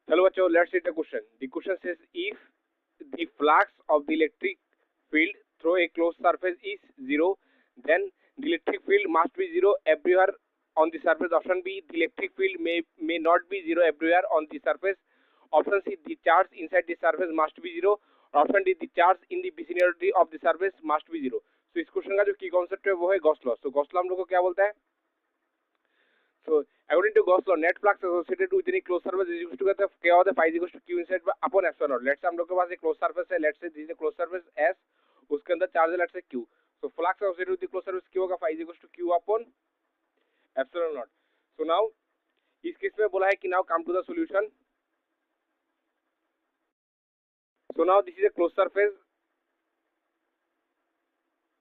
चलो बच्चों, let's read the question. The question says if the flux of the electric field through a closed surface is zero, then the electric field must be zero everywhere on the surface. Option B, the electric field may not be zero everywhere on the surface. Option C, the charge inside the surface must be zero. Option D, the charge in the vicinity of the surface must be zero. So इस question का जो की concept है वो है Gauss law. तो Gauss law हम लोग को क्या बोलता है? So according to Gauss law, net flux associated with any closed surface is equal to क्या होता है phi is equal to q inside upon epsilon naught. Let's say हम लोग के पास एक closed surface है, let's say this is a closed surface S, उसके अंदर चार्ज है let's say q. So flux associated with the closed surface क्या होगा? phi is equal to q upon epsilon naught. So now इस case में बोला है कि now come to the solution. So now this is a closed surface.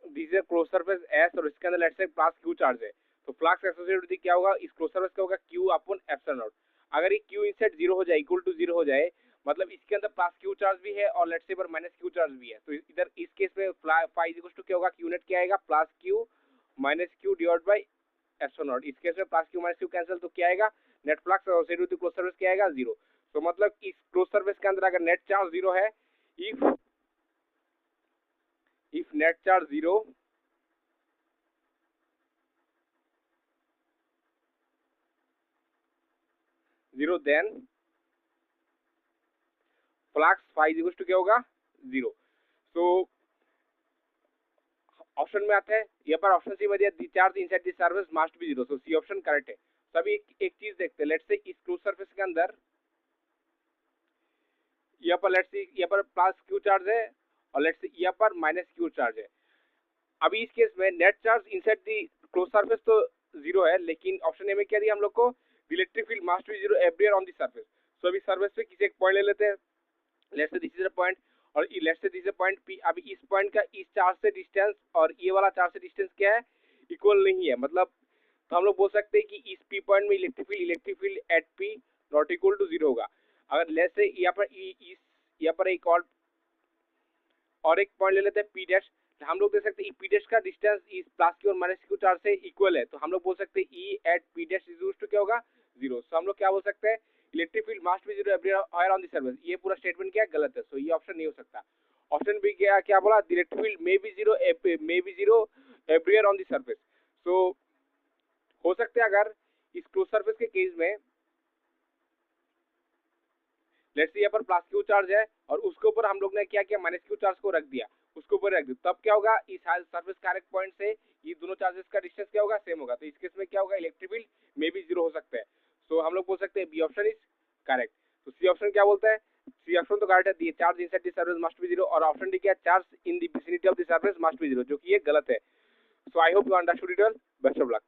This is a closed surface S और इसके अंदर let's say plus q charge है. तो फ्लक्स एसोसिएटेड विद क्या होगा? इस क्लोज सर्फेस का होगा q अपॉन एप्सिलॉन नॉट. अगर ये q इनसाइड 0 हो जाए, इक्वल टू 0 हो जाए, मतलब इसके अंदर प्लस q चार्ज भी है और लेट्स से पर माइनस q चार्ज भी है. तो इधर इस केस में फाई इक्वल टू क्या होगा? q नेट क्या आएगा? Plus q minus q divide by epsilon not. इस केस में plus q minus q cancel, तो क्या आएगा? Net flux associated with close surface क्या आएगा? 0. तो मतलब इस क्लोज सर्फेस के अंदर अगर नेट चार्ज 0 है, if net charge 0, then flux phi equal to क्या होगा? 0. सो ऑप्शन में आता है यहाँ पर ऑप्शन सी में दिया the charge inside the surface must be 0. So C option correct है. तो अभी एक चीज देखते हैं. लेट्स से इस क्लोज सरफेस के अंदर यहाँ पर लेट्स से यहाँ पर प्लस क्यू चार्ज है और लेट्स से यहाँ पर माइनस क्यू चार्ज है. अभी इस केस में net charge inside the close surface तो 0 है, लेकिन ऑप्शन ए में क्या दिया हम लोग को? Electric field must be 0 everywhere on the surface. So अभी सरफेस पे किसी एक पॉइंट ले लेते हैं. Let's say this is a point और let's say this is a point P. अभी इस पॉइंट का इस चार्ज से डिस्टेंस और ये वाला चार्ज से डिस्टेंस क्या है? इक्वल नहीं है. मतलब तो हम लोग बोल सकते हैं कि इस पी पॉइंट में electric field at P not equal to 0 होगा. अगर लेट्स से यहाँ पर एक और एक पॉइंट ले लेते हैं पी डैश. हम लोग देख सकते हैं पी डैश का डिस्टेंस इस प्लस क्यू और माइनस क्यू चार्ज से इक्वल है. तो हम लोग बोल सकते हैं E at P dash is equal to क्या होगा? 0. सो हम लोग क्या बोल सकते हैं? Electric field must be 0 everywhere on the surface. ये पूरा स्टेटमेंट क्या है? गलत है. सो ये ऑप्शन नहीं हो सकता. ऑप्शन बी क्या बोला? Electric field may be 0 everywhere on the surface. So हो सकता है अगर इस क्लोज सरफेस के केस में लेट्स से यहाँ पर प्लस क्यू चार्ज है और उसके ऊपर हम लोग ने क्या किया? माइनस क्यू चार्ज को रख दिया, उसके ऊपर रख दिया. तब क्या होगा? इस सरफेस करेक्ट पॉइंट से ये दोनों चार्जेस का डिस्टेंस क्या होगा? सेम होगा. तो इस केस में क्या होगा? इलेक्ट्रिक फील्ड मे बी 0 हो सकता है. सो हम लोग बोल सकते हैं बी ऑप्शन इज करेक्ट. तो सी ऑप्शन क्या बोलता है? सी ऑप्शन तो करेक्ट है. The charge inside the surface must be 0 और ऑप्शन डी क्या? Charge in the vicinity of the surface must be 0, जो कि ये गलत है. So I hope you understood it all. Best of luck.